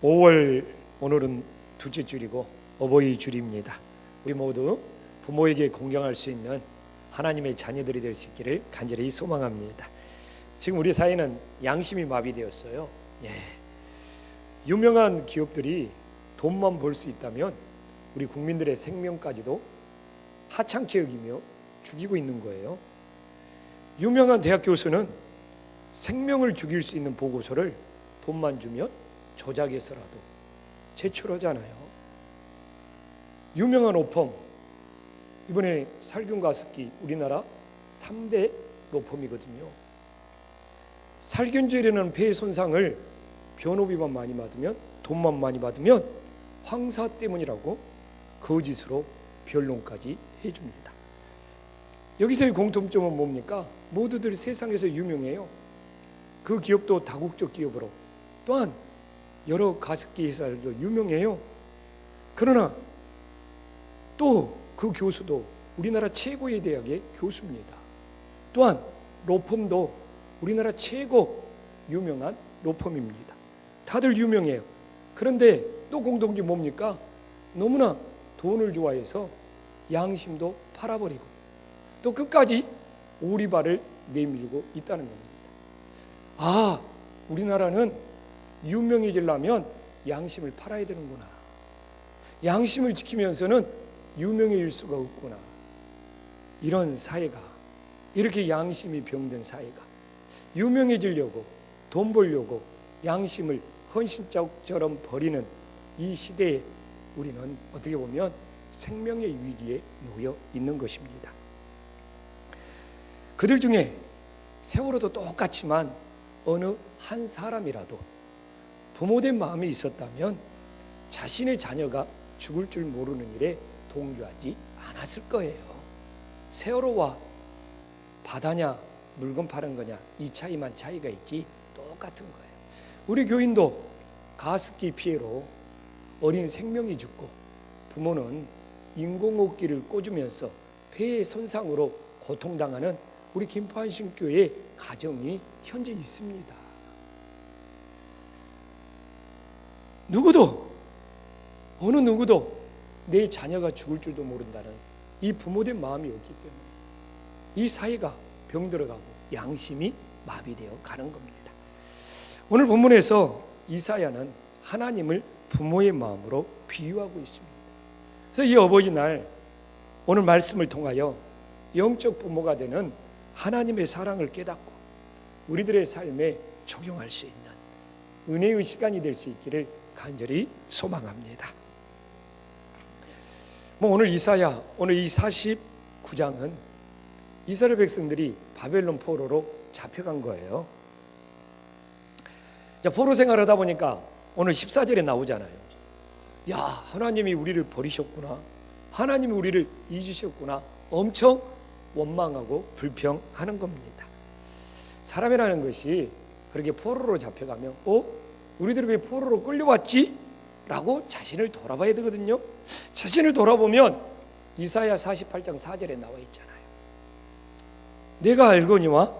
5월 오늘은 둘째 주일이고 어버이 주일입니다. 우리 모두 부모에게 공경할 수 있는 하나님의 자녀들이 될 수 있기를 간절히 소망합니다. 지금 우리 사회는 양심이 마비되었어요. 유명한 기업들이 돈만 벌 수 있다면 우리 국민들의 생명까지도 하찮게 여기며 죽이고 있는 거예요. 유명한 대학 교수는 생명을 죽일 수 있는 보고서를 돈만 주면 조작해서라도 제출하잖아요. 유명한 오펌, 이번에 살균 가습기 우리나라 3대 로펌이거든요. 살균제라는 폐 손상을 변호비만 많이 받으면, 돈만 많이 받으면 황사 때문이라고 거짓으로 변론까지 해줍니다. 여기서의 공통점은 뭡니까? 모두들 세상에서 유명해요. 그 기업도 다국적 기업으로, 또한 여러 가습기 회사들도 유명해요. 그러나 또 그 교수도 우리나라 최고의 대학의 교수입니다. 또한 로펌도 우리나라 최고 유명한 로펌입니다. 다들 유명해요. 그런데 또 공통점이 뭡니까? 너무나 돈을 좋아해서 양심도 팔아버리고 또 끝까지 오리발을 내밀고 있다는 겁니다. 우리나라는 유명해지려면 양심을 팔아야 되는구나. 양심을 지키면서는 유명해질 수가 없구나. 이런 사회가, 이렇게 양심이 병든 사회가, 유명해지려고 돈 벌려고 양심을 헌신적처럼 버리는 이 시대에 우리는 어떻게 보면 생명의 위기에 놓여 있는 것입니다. 그들 중에 세월호도 똑같지만 어느 한 사람이라도 부모된 마음이 있었다면 자신의 자녀가 죽을 줄 모르는 일에 동조하지 않았을 거예요. 세월호와 바다냐 물건 파는 거냐, 이 차이가 있지 똑같은 거예요. 우리 교인도 가습기 피해로 어린 생명이 죽고 부모는 인공호흡기를 꽂으면서 폐의 손상으로 고통당하는 우리 김포한신교회 가정이 현재 있습니다. 어느 누구도 내 자녀가 죽을 줄도 모른다는 이 부모된 마음이 없기 때문에 이 사회가 병들어가고 양심이 마비되어 가는 겁니다. 오늘 본문에서 이사야는 하나님을 부모의 마음으로 비유하고 있습니다. 그래서 이 어버이날 오늘 말씀을 통하여 영적 부모가 되는 하나님의 사랑을 깨닫고 우리들의 삶에 적용할 수 있는 은혜의 시간이 될 수 있기를 간절히 소망합니다. 오늘 이사야, 오늘 이 49장은 이스라엘 백성들이 바벨론 포로로 잡혀간 거예요. 포로 생활하다 보니까 오늘 14절에 나오잖아요. 하나님이 우리를 버리셨구나, 하나님이 우리를 잊으셨구나, 엄청 원망하고 불평하는 겁니다. 사람이라는 것이 그렇게 포로로 잡혀가면 우리들이 왜 포로로 끌려왔지? 라고 자신을 돌아봐야 되거든요. 자신을 돌아보면 이사야 48장 4절에 나와 있잖아요. 내가 알거니와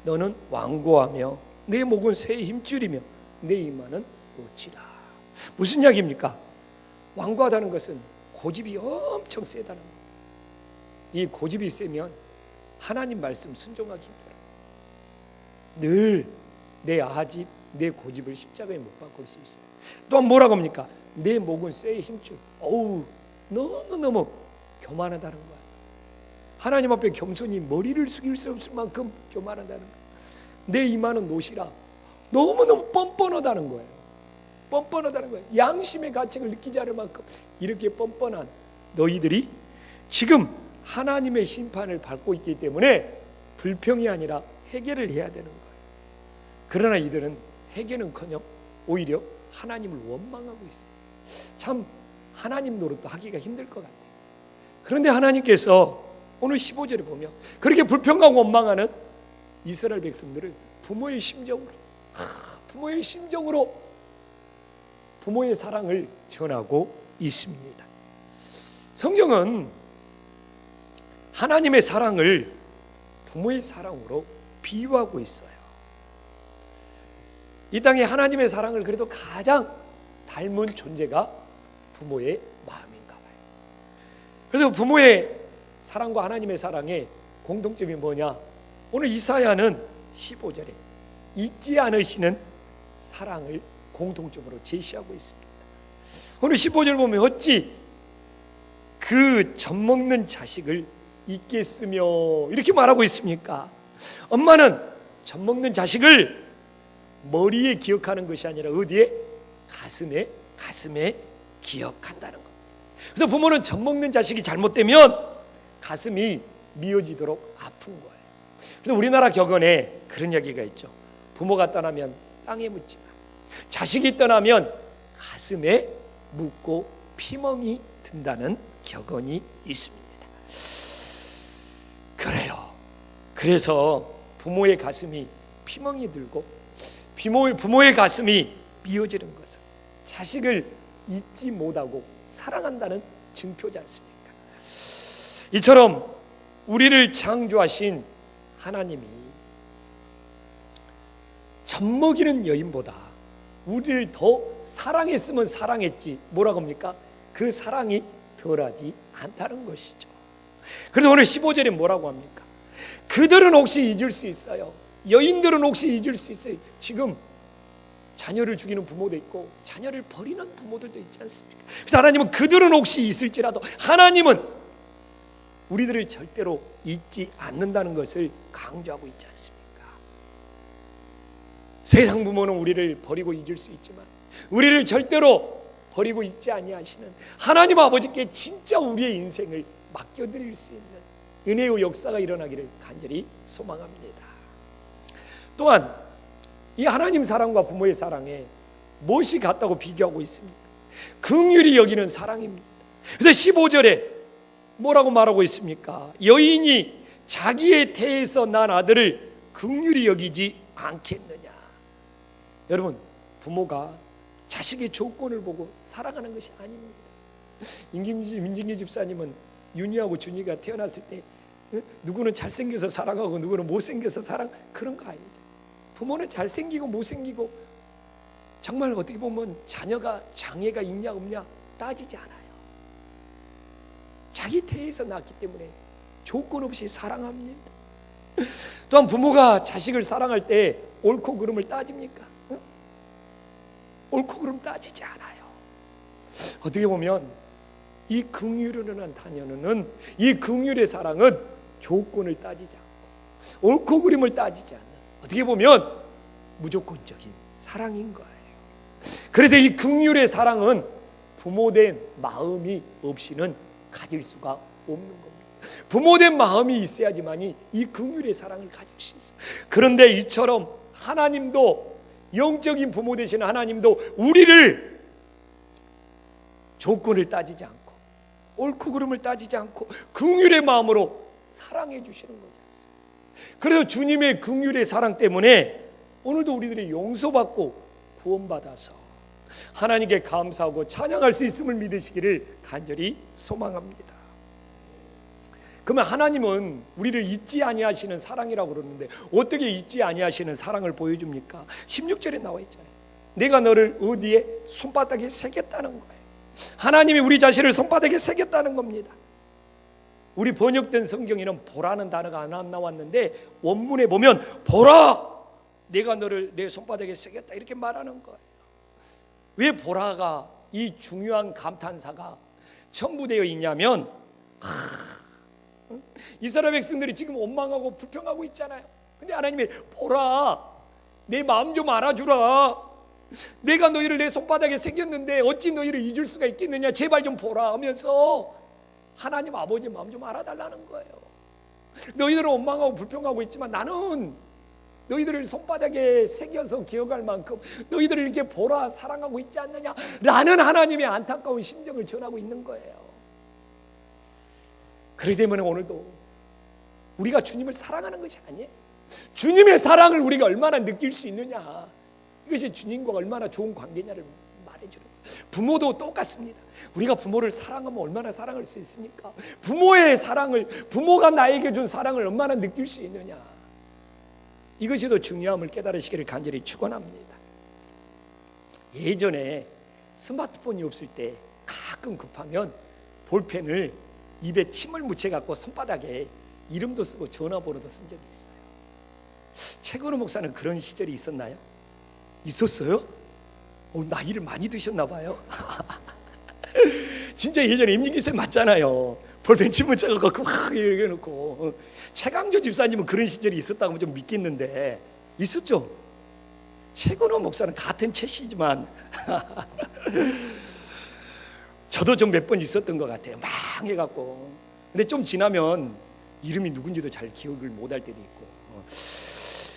너는 완고하며 내 목은 새의 힘줄이며 내 이마는 노치라. 무슨 이야기입니까? 완고하다는 것은 고집이 엄청 세다는 거예요. 이 고집이 세면 하나님 말씀 순종하기 힘들어요. 늘 내 아집, 내 고집을 십자가에 못 박을 수 있어요. 또한 뭐라고 합니까? 내 목은 쇠의 힘줄. 너무너무 교만하다는 거야. 하나님 앞에 겸손히 머리를 숙일 수 없을 만큼 교만하다는 거야. 내 이마는 노시라. 너무너무 뻔뻔하다는 거예요. 뻔뻔하다는 거예요. 양심의 가책을 느끼지 않을 만큼 이렇게 뻔뻔한 너희들이 지금 하나님의 심판을 받고 있기 때문에 불평이 아니라 해결을 해야 되는 거예요. 그러나 이들은 해결은커녕 오히려 하나님을 원망하고 있어요. 참 하나님 노릇도 하기가 힘들 것 같아요. 그런데 하나님께서 오늘 15절에 보면 그렇게 불평하고 원망하는 이스라엘 백성들을 부모의 심정으로 부모의 사랑을 전하고 있습니다. 성경은 하나님의 사랑을 부모의 사랑으로 비유하고 있어요. 이 땅에 하나님의 사랑을 그래도 가장 닮은 존재가 부모의 마음인가 봐요. 그래서 부모의 사랑과 하나님의 사랑의 공통점이 뭐냐? 오늘 이사야는 15절에 잊지 않으시는 사랑을 공통점으로 제시하고 있습니다. 오늘 15절 보면 어찌 그 젖먹는 자식을 잊겠으며 이렇게 말하고 있습니까? 엄마는 젖먹는 자식을 머리에 기억하는 것이 아니라 어디에? 가슴에 기억한다는 겁니다. 그래서 부모는 젖먹는 자식이 잘못되면 가슴이 미어지도록 아픈 거예요. 그래서 우리나라 격언에 그런 이야기가 있죠. 부모가 떠나면 땅에 묻지만 자식이 떠나면 가슴에 묻고 피멍이 든다는 격언이 있습니다. 그래요. 그래서 부모의 가슴이 피멍이 들고 부모의 가슴이 미어지는 것은 자식을 잊지 못하고 사랑한다는 증표지 않습니까? 이처럼 우리를 창조하신 하나님이 젖먹이는 여인보다 우리를 더 사랑했으면 사랑했지 뭐라고 합니까? 그 사랑이 덜하지 않다는 것이죠. 그래서 오늘 15절에 뭐라고 합니까? 그들은 혹시 잊을 수 있어요. 여인들은 혹시 잊을 수 있어요. 지금 자녀를 죽이는 부모도 있고 자녀를 버리는 부모들도 있지 않습니까? 그래서 하나님은 그들은 혹시 있을지라도 하나님은 우리들을 절대로 잊지 않는다는 것을 강조하고 있지 않습니까? 세상 부모는 우리를 버리고 잊을 수 있지만 우리를 절대로 버리고 잊지 아니하시는 하나님 아버지께 진짜 우리의 인생을 맡겨드릴 수 있는 은혜의 역사가 일어나기를 간절히 소망합니다. 또한 이 하나님 사랑과 부모의 사랑에 무엇이 같다고 비교하고 있습니까? 긍휼히 여기는 사랑입니다. 그래서 15절에 뭐라고 말하고 있습니까? 여인이 자기의 태에서 난 아들을 긍휼히 여기지 않겠느냐. 여러분, 부모가 자식의 조건을 보고 사랑하는 것이 아닙니다. 민진기 집사님은 윤희하고 준희가 태어났을 때 누구는 잘생겨서 사랑하고 누구는 못생겨서 사랑, 그런 거 아니죠. 부모는 잘생기고 못생기고 정말 어떻게 보면 자녀가 장애가 있냐 없냐 따지지 않아요. 자기 태에서 낳기 때문에 조건 없이 사랑합니다. 또한 부모가 자식을 사랑할 때 옳고 그름을 따집니까? 옳고 그름 따지지 않아요. 어떻게 보면 이 긍휼이라는 단어는 이 긍휼의 사랑은 조건을 따지지 않고 옳고 그름을 따지지 않는, 어떻게 보면 무조건적인 사랑인 거예요. 그래서 이 긍휼의 사랑은 부모된 마음이 없이는 가질 수가 없는 겁니다. 부모된 마음이 있어야지만이 이 긍휼의 사랑을 가질 수 있어요. 그런데 이처럼 하나님도, 영적인 부모 되시는 하나님도 우리를 조건을 따지지 않고 옳고 그름을 따지지 않고 긍휼의 마음으로 사랑해 주시는 거지 않습니까? 그래서 주님의 긍휼의 사랑 때문에 오늘도 우리들이 용서받고 구원받아서 하나님께 감사하고 찬양할 수 있음을 믿으시기를 간절히 소망합니다. 그러면 하나님은 우리를 잊지 아니하시는 사랑이라고 그러는데 어떻게 잊지 아니하시는 사랑을 보여줍니까? 16절에 나와 있잖아요. 내가 너를 어디에? 손바닥에 새겼다는 거예요. 하나님이 우리 자신을 손바닥에 새겼다는 겁니다. 우리 번역된 성경에는 보라는 단어가 안 나왔는데 원문에 보면 보라, 내가 너를 내 손바닥에 새겼다 이렇게 말하는 거예요. 왜 보라가 이 중요한 감탄사가 첨부되어 있냐면 이스라엘 백성들이 지금 원망하고 불평하고 있잖아요. 근데 하나님이 보라, 내 마음 좀 알아주라. 내가 너희를 내 손바닥에 새겼는데 어찌 너희를 잊을 수가 있겠느냐, 제발 좀 보라 하면서 하나님 아버지 마음 좀 알아달라는 거예요. 너희들은 원망하고 불평하고 있지만 나는 너희들을 손바닥에 새겨서 기억할 만큼 너희들을 이렇게 보라, 사랑하고 있지 않느냐 라는 하나님의 안타까운 심정을 전하고 있는 거예요. 그렇기 때문에 오늘도 우리가 주님을 사랑하는 것이 아니에요. 주님의 사랑을 우리가 얼마나 느낄 수 있느냐, 이것이 주님과 얼마나 좋은 관계냐를 말해주는 거예요. 부모도 똑같습니다. 우리가 부모를 사랑하면 얼마나 사랑할 수 있습니까? 부모의 사랑을, 부모가 나에게 준 사랑을 얼마나 느낄 수 있느냐, 이것이 더 중요함을 깨달으시기를 간절히 축원합니다. 예전에 스마트폰이 없을 때 가끔 급하면 볼펜을 입에 침을 묻혀갖고 손바닥에 이름도 쓰고 전화번호도 쓴 적이 있어요. 최건호 목사는 그런 시절이 있었나요? 있었어요? 나이를 많이 드셨나 봐요. 진짜 예전에 임진기세 맞잖아요. 볼펜 침 묻혀갖고 막 이렇게 해놓고. 최강조 집사님은 그런 시절이 있었다고 좀 믿겠는데 있었죠? 최건호 목사는 같은 최씨지만 저도 좀 몇 번 있었던 것 같아요. 막 해갖고. 근데 좀 지나면 이름이 누군지도 잘 기억을 못할 때도 있고.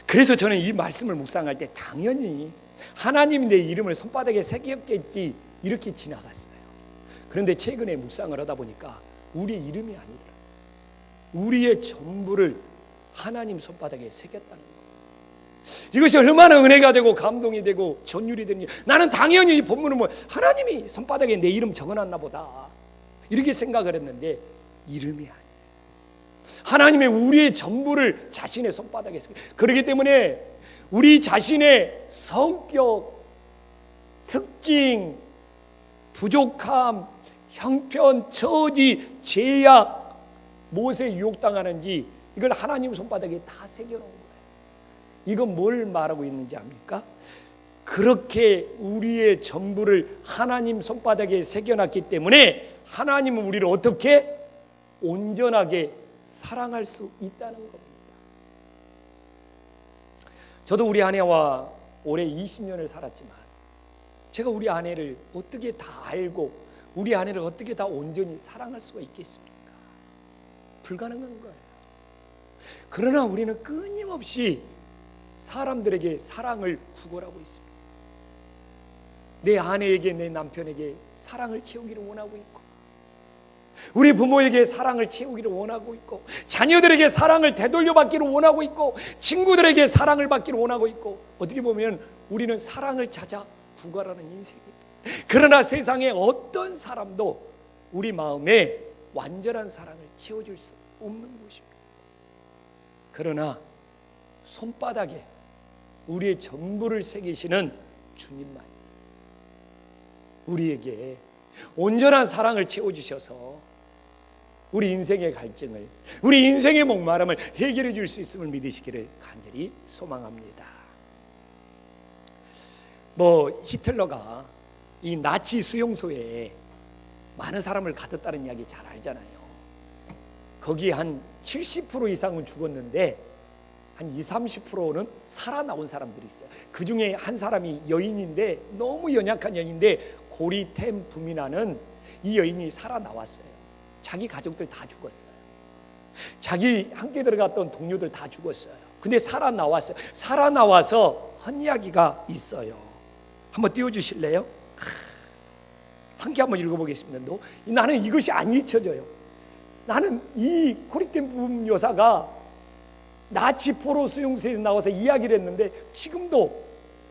그래서 저는 이 말씀을 묵상할 때 당연히 하나님이 내 이름을 손바닥에 새겼겠지 이렇게 지나갔어요. 그런데 최근에 묵상을 하다 보니까 우리의 이름이 아니더라. 우리의 전부를 하나님 손바닥에 새겼다는 거예요. 이것이 얼마나 은혜가 되고 감동이 되고 전율이 되는지. 나는 당연히 이 본문을 하나님이 손바닥에 내 이름 적어놨나 보다 이렇게 생각을 했는데 이름이 아니에요. 하나님의 우리의 전부를 자신의 손바닥에 새겨. 그렇기 때문에 우리 자신의 성격, 특징, 부족함, 형편, 처지, 죄악, 무엇에 유혹당하는지 이걸 하나님 손바닥에 다 새겨놓은 거예요. 이건 뭘 말하고 있는지 압니까? 그렇게 우리의 전부를 하나님 손바닥에 새겨놨기 때문에 하나님은 우리를 어떻게 온전하게 사랑할 수 있다는 겁니다. 저도 우리 아내와 올해 20년을 살았지만 제가 우리 아내를 어떻게 다 알고 우리 아내를 어떻게 다 온전히 사랑할 수가 있겠습니까? 불가능한 거예요. 그러나 우리는 끊임없이 사람들에게 사랑을 구걸하고 있습니다. 내 아내에게, 내 남편에게 사랑을 채우기를 원하고 있고, 우리 부모에게 사랑을 채우기를 원하고 있고, 자녀들에게 사랑을 되돌려받기를 원하고 있고, 친구들에게 사랑을 받기를 원하고 있고, 어떻게 보면 우리는 사랑을 찾아 구걸하는 인생입니다. 그러나 세상에 어떤 사람도 우리 마음에 완전한 사랑을 채워줄 수 없는 것입니다. 그러나 손바닥에 우리의 전부를 새기시는 주님만 우리에게 온전한 사랑을 채워주셔서 우리 인생의 갈증을, 우리 인생의 목마름을 해결해 줄 수 있음을 믿으시기를 간절히 소망합니다. 히틀러가 이 나치 수용소에 많은 사람을 가뒀다는 이야기 잘 알잖아요. 거기 한 70% 이상은 죽었는데 한 20-30%는 살아나온 사람들이 있어요. 그 중에 한 사람이 여인인데 너무 연약한 여인인데 고리템 부미나는 이 여인이 살아나왔어요. 자기 가족들 다 죽었어요. 자기 함께 들어갔던 동료들 다 죽었어요. 근데 살아나왔어요. 살아나와서 한 이야기가 있어요. 한번 띄워주실래요? 함께 한번 읽어보겠습니다. 나는 이것이 안 잊혀져요. 나는 이 고리템 부미 여사가 나치 포로 수용소에서 나와서 이야기를 했는데 지금도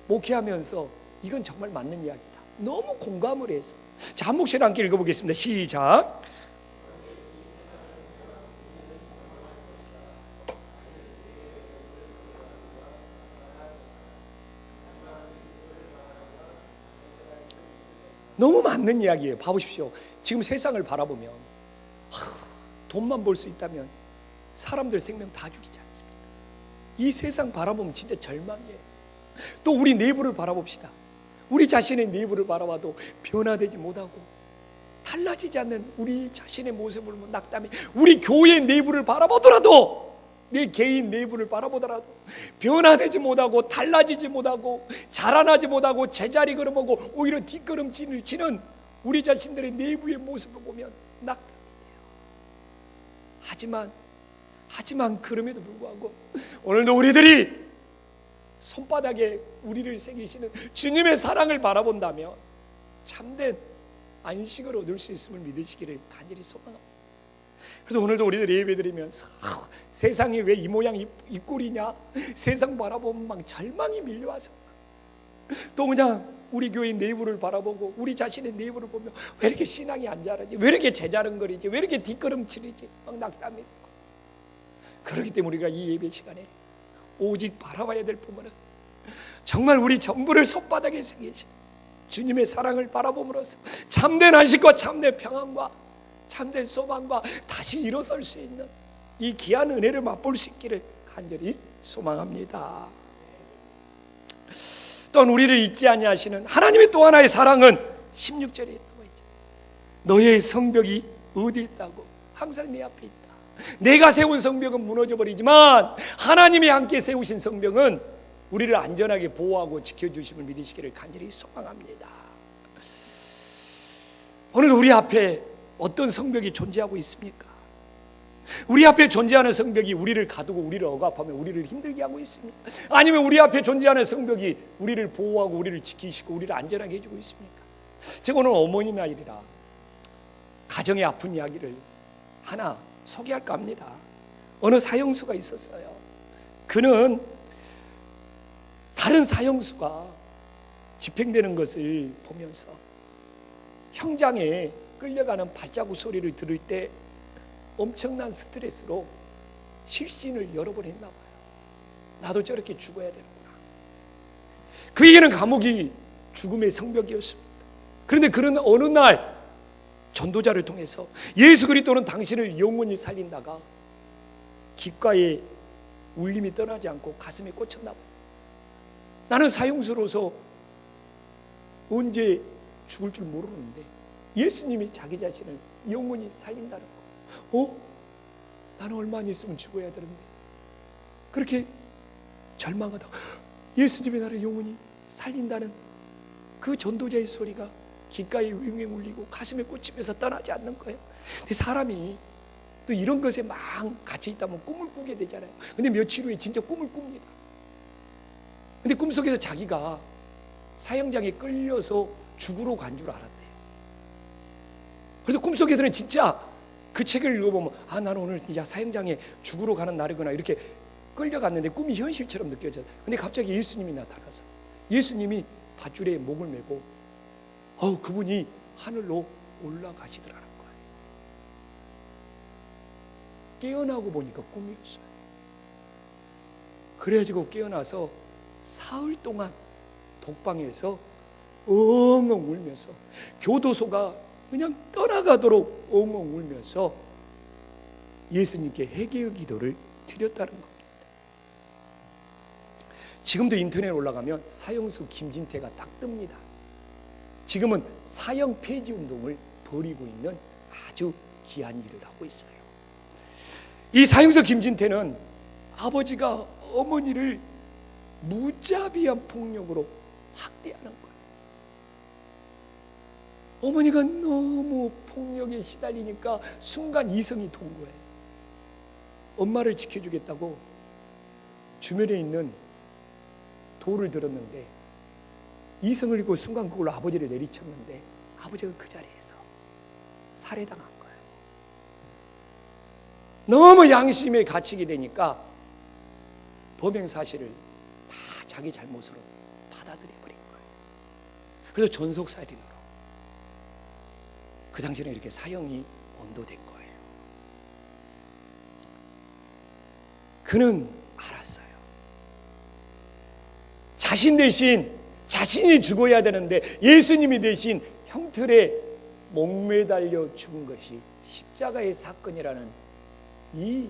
목회하면서 이건 정말 맞는 이야기다. 너무 공감을 해서. 자, 한 목소리 함께 읽어보겠습니다. 시작. 너무 맞는 이야기예요. 봐보십시오. 지금 세상을 바라보면 돈만 벌 수 있다면 사람들 생명 다 죽이지 않습니까? 이 세상 바라보면 진짜 절망이에요. 또 우리 내부를 바라봅시다. 우리 자신의 내부를 바라봐도 변화되지 못하고 달라지지 않는 우리 자신의 모습을 낙담해. 우리 교회 내부를 바라보더라도, 내 개인 내부를 바라보더라도 변화되지 못하고 달라지지 못하고 자라나지 못하고 제자리 걸음하고 오히려 뒷걸음질을 치는 우리 자신들의 내부의 모습을 보면 낙담이 돼요. 하지만 그럼에도 불구하고 오늘도 우리들이 손바닥에 우리를 새기시는 주님의 사랑을 바라본다면 참된 안식을 얻을 수 있음을 믿으시기를 간절히 소망합니다. 그래서 오늘도 우리들 예배드리면서 세상이 왜 이 모양 이 꼴이냐, 세상 바라보면 막 절망이 밀려와서 또 그냥 우리 교회 내부를 바라보고 우리 자신의 내부를 보면 왜 이렇게 신앙이 안 자라지, 왜 이렇게 제자른거리지, 왜 이렇게 뒷걸음질이지, 막 낙담이 되고. 그렇기 때문에 우리가 이 예배 시간에 오직 바라봐야 될 부분은 정말 우리 전부를 손바닥에 새기신 주님의 사랑을 바라봄으로써 참된 안식과 참된 평안과 참된 소망과 다시 일어설 수 있는 이 귀한 은혜를 맛볼 수 있기를 간절히 소망합니다. 또한 우리를 잊지 아니하시는 하나님의 또 하나의 사랑은 16절에 나와 있죠. 너의 성벽이 어디 있다고? 항상 내 앞에 있다. 내가 세운 성벽은 무너져 버리지만 하나님이 함께 세우신 성벽은 우리를 안전하게 보호하고 지켜주심을 믿으시기를 간절히 소망합니다. 오늘 우리 앞에 어떤 성벽이 존재하고 있습니까? 우리 앞에 존재하는 성벽이 우리를 가두고 우리를 억압하며 우리를 힘들게 하고 있습니까? 아니면 우리 앞에 존재하는 성벽이 우리를 보호하고 우리를 지키시고 우리를 안전하게 해주고 있습니까? 제가 오늘 어머니 날이라 가정의 아픈 이야기를 하나 소개할까 합니다. 어느 사형수가 있었어요. 그는 다른 사형수가 집행되는 것을 보면서 형장에 끌려가는 발자국 소리를 들을 때 엄청난 스트레스로 실신을 여러 번 했나 봐요. 나도 저렇게 죽어야 되는구나. 그에게는 감옥이 죽음의 성벽이었습니다. 그런데 그는 어느 날 전도자를 통해서 예수 그리스도는 당신을 영원히 살린다가 귓가에 울림이 떠나지 않고 가슴에 꽂혔나 봐요. 나는 사형수로서 언제 죽을 줄 모르는데 예수님이 자기 자신을 영원히 살린다는 거. 나는 얼마 안 있으면 죽어야 되는데 그렇게 절망하다 예수님이 나를 영원히 살린다는 그 전도자의 소리가 귓가에 윙윙 울리고 가슴에 꽂히면서 떠나지 않는 거예요. 근데 사람이 또 이런 것에 막 갇혀 있다면 꿈을 꾸게 되잖아요. 근데 며칠 후에 진짜 꿈을 꿉니다. 근데 꿈속에서 자기가 사형장에 끌려서 죽으러 간 줄 알았대요. 그래서 꿈속에서는 진짜 그 책을 읽어보면 나는 오늘 이제 사형장에 죽으러 가는 날이구나 이렇게 끌려갔는데 꿈이 현실처럼 느껴져요. 근데 갑자기 예수님이 나타나서 예수님이 밧줄에 목을 메고 그분이 하늘로 올라가시더라는 거예요. 깨어나고 보니까 꿈이었어요. 그래가지고 깨어나서 사흘 동안 독방에서 엉엉 울면서 교도소가 그냥 떠나가도록 엉엉 울면서 예수님께 회개의 기도를 드렸다는 겁니다. 지금도 인터넷에 올라가면 사형수 김진태가 딱 뜹니다. 지금은 사형 폐지 운동을 벌이고 있는 아주 귀한 일을 하고 있어요. 이 사형수 김진태는 아버지가 어머니를 무자비한 폭력으로 학대하는 거예요. 어머니가 너무 폭력에 시달리니까 순간 이성이 돈 거예요. 엄마를 지켜주겠다고 주변에 있는 돌을 들었는데 이성을 잃고 순간 그걸로 아버지를 내리쳤는데 아버지가 그 자리에서 살해당한 거예요. 너무 양심에 갇히게 되니까 범행 사실을 다 자기 잘못으로 받아들여 버린 거예요. 그래서 전속살인으로 그 당시에는 이렇게 사형이 언도된 거예요. 그는 알았어요. 자신 대신 자신이 죽어야 되는데 예수님이 대신 형틀에 목매달려 죽은 것이 십자가의 사건이라는 이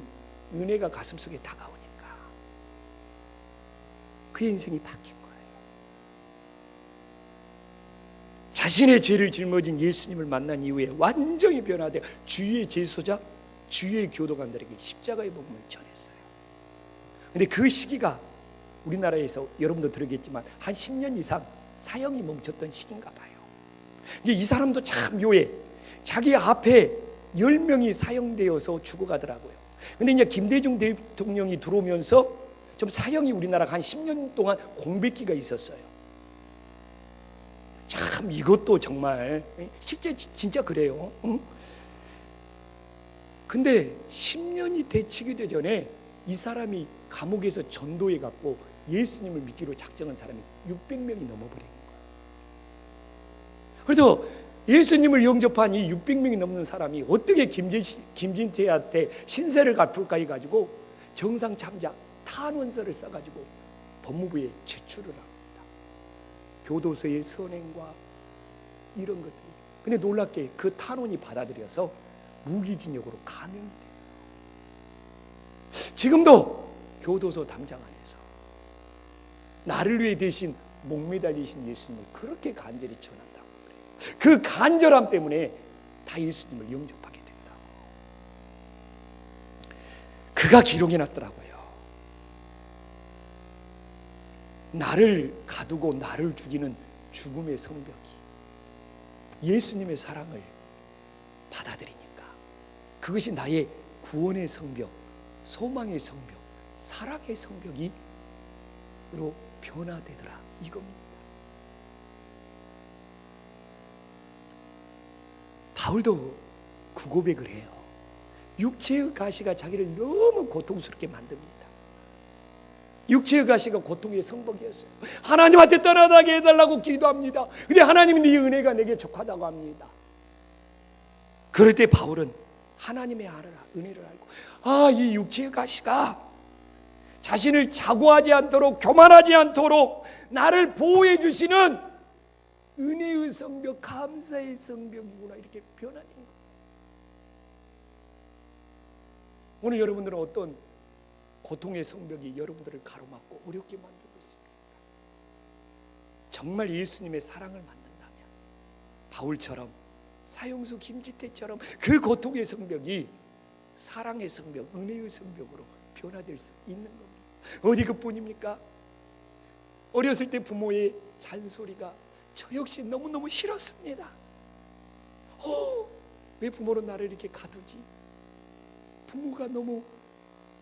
은혜가 가슴속에 다가오니까 그의 인생이 바뀐 거예요. 자신의 죄를 짊어진 예수님을 만난 이후에 완전히 변화되어 주의 제소자, 주의 교도관들에게 십자가의 복음을 전했어요. 그런데 그 시기가 우리나라에서 여러분도 들었겠지만 한 10년 이상 사형이 멈췄던 시기인가 봐요. 이 사람도 참 묘해. 자기 앞에 10명이 사형되어서 죽어가더라고요. 근데 이제 김대중 대통령이 들어오면서 좀 사형이 우리나라가 한 10년 동안 공백기가 있었어요. 참 이것도 정말 실제 진짜 그래요. 응? 근데 10년이 되치기도 전에 이 사람이 감옥에서 전도해 갖고 예수님을 믿기로 작정한 사람이 600명이 넘어버린 거예요. 그래서 예수님을 영접한 이 600명이 넘는 사람이 어떻게 김진태한테 신세를 갚을까 해가지고 정상 참작 탄원서를 써가지고 법무부에 제출을 합니다. 교도소의 선행과 이런 것들이. 근데 놀랍게 그 탄원이 받아들여서 무기징역으로 감형이 돼요. 지금도 교도소 담장 안에서 나를 위해 대신 목매달리신 예수님을 그렇게 간절히 전한다고 그래요. 그 간절함 때문에 다 예수님을 영접하게 된다고. 그가 기록해놨더라고요. 나를 가두고 나를 죽이는 죽음의 성벽이 예수님의 사랑을 받아들이니까 그것이 나의 구원의 성벽, 소망의 성벽, 사랑의 성벽으로 변화되더라 이겁니다. 바울도 그 고백을 해요. 육체의 가시가 자기를 너무 고통스럽게 만듭니다. 육체의 가시가 고통의 성벽이었어요. 하나님한테 떠나게 해달라고 기도합니다. 근데 하나님은 네 은혜가 내게 족하다고 합니다. 그럴 때 바울은 하나님의 은혜를 알고 이 육체의 가시가 자신을 자고하지 않도록 교만하지 않도록 나를 보호해 주시는 은혜의 성벽, 감사의 성벽이구나 이렇게 변화된 거예요. 오늘 여러분들은 어떤 고통의 성벽이 여러분들을 가로막고 어렵게 만들고 있습니다. 정말 예수님의 사랑을 만든다면 바울처럼 사용수 김지태처럼 그 고통의 성벽이 사랑의 성벽, 은혜의 성벽으로 변화될 수 있는 겁니다. 어디 그뿐입니까? 어렸을 때 부모의 잔소리가 저 역시 너무너무 싫었습니다. 왜 부모는 나를 이렇게 가두지? 부모가 너무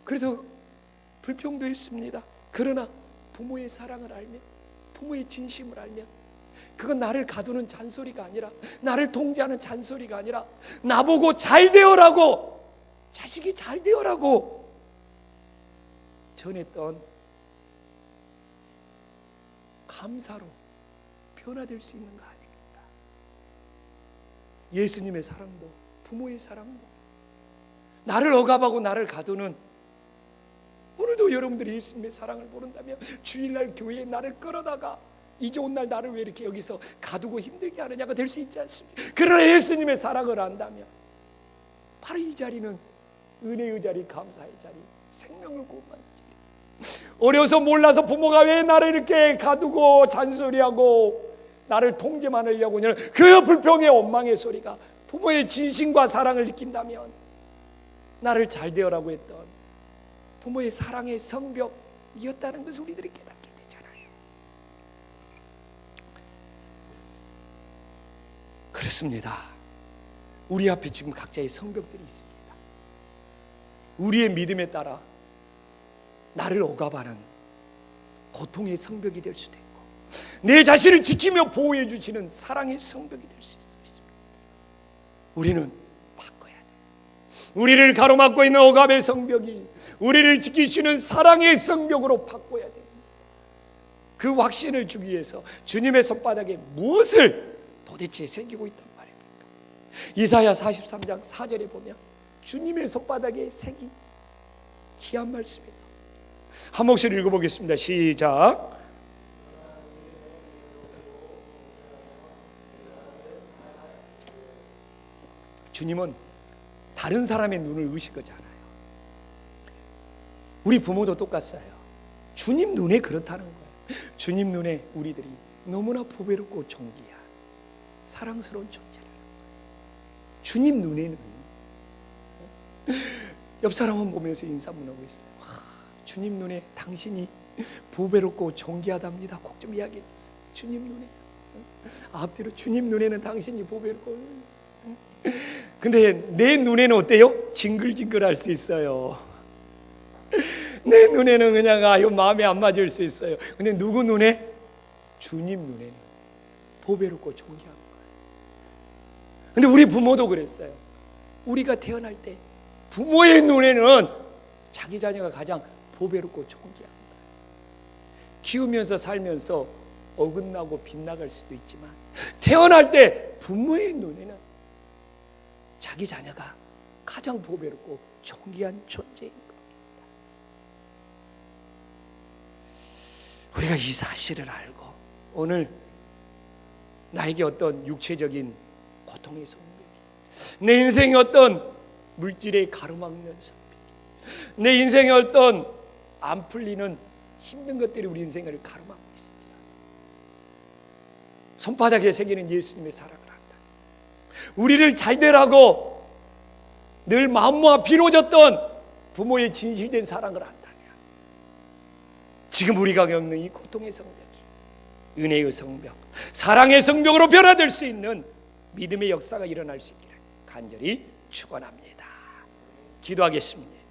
그래서 불평도 했습니다. 그러나 부모의 사랑을 알면, 부모의 진심을 알면 그건 나를 가두는 잔소리가 아니라, 나를 통제하는 잔소리가 아니라 나보고 잘 되어라고, 자식이 잘 되어라고 전했던 감사로 변화될 수 있는 거 아닙니까? 예수님의 사랑도, 부모의 사랑도, 나를 억압하고 나를 가두는, 오늘도 여러분들이 예수님의 사랑을 모른다면 주일날 교회에 나를 끌어다가 이제 온 날 나를 왜 이렇게 여기서 가두고 힘들게 하느냐가 될 수 있지 않습니까? 그러나 예수님의 사랑을 안다면 바로 이 자리는 은혜의 자리, 감사의 자리, 생명을 구원받는 자리. 어려서 몰라서 부모가 왜 나를 이렇게 가두고 잔소리하고 나를 통제만 하려고 하냐는 그 불평의 원망의 소리가 부모의 진심과 사랑을 느낀다면 나를 잘 되어라고 했던 부모의 사랑의 성벽이었다는 것을 우리들이 깨닫게 되잖아요. 그렇습니다. 우리 앞에 지금 각자의 성벽들이 있습니다. 우리의 믿음에 따라 나를 억압하는 고통의 성벽이 될 수도 있고 내 자신을 지키며 보호해 주시는 사랑의 성벽이 될 수 있습니다. 우리는 바꿔야 돼요. 우리를 가로막고 있는 억압의 성벽이 우리를 지키시는 사랑의 성벽으로 바꿔야 됩니다. 그 확신을 주기 위해서 주님의 손바닥에 무엇을 도대체 새기고 있단 말입니까? 이사야 43장 4절에 보면 주님의 손바닥에 새긴 귀한 말씀입니다. 한 목소리 읽어보겠습니다. 시작. 주님은 다른 사람의 눈을 의식하지 않아요. 우리 부모도 똑같아요. 주님 눈에 그렇다는 거예요. 주님 눈에 우리들이 너무나 보배롭고 존귀한 사랑스러운 존재라는 거예요. 주님 눈에는 옆 사람은 보면서 인사문하고 있어요. 주님 눈에 당신이 보배롭고 존귀하답니다. 꼭 좀 이야기해 주세요. 주님 눈에. 앞뒤로 주님 눈에는 당신이 보배롭고. 근데 내 눈에는 어때요? 징글징글할 수 있어요. 내 눈에는 그냥 마음에 안 맞을 수 있어요. 근데 누구 눈에? 주님 눈에는 보배롭고 존귀한 거예요. 근데 우리 부모도 그랬어요. 우리가 태어날 때 부모의 눈에는 자기 자녀가 가장 보배롭고 존귀한 거예요. 키우면서 살면서 어긋나고 빗나갈 수도 있지만 태어날 때 부모의 눈에는 자기 자녀가 가장 보배롭고 존귀한 존재인 겁니다. 우리가 이 사실을 알고 오늘 나에게 어떤 육체적인 고통의 성벽이, 내 인생에 어떤 물질의 가로막는 성벽이, 내 인생에 어떤 안 풀리는 힘든 것들이 우리 인생을 가로막고 있습니다. 손바닥에 새기는 예수님의 사랑을 한다. 우리를 잘 되라고 늘 마음 모아 빌어줬던 부모의 진실된 사랑을 한다면, 지금 우리가 겪는 이 고통의 성벽이 은혜의 성벽, 사랑의 성벽으로 변화될 수 있는 믿음의 역사가 일어날 수 있기를 간절히 축원합니다. 기도하겠습니다.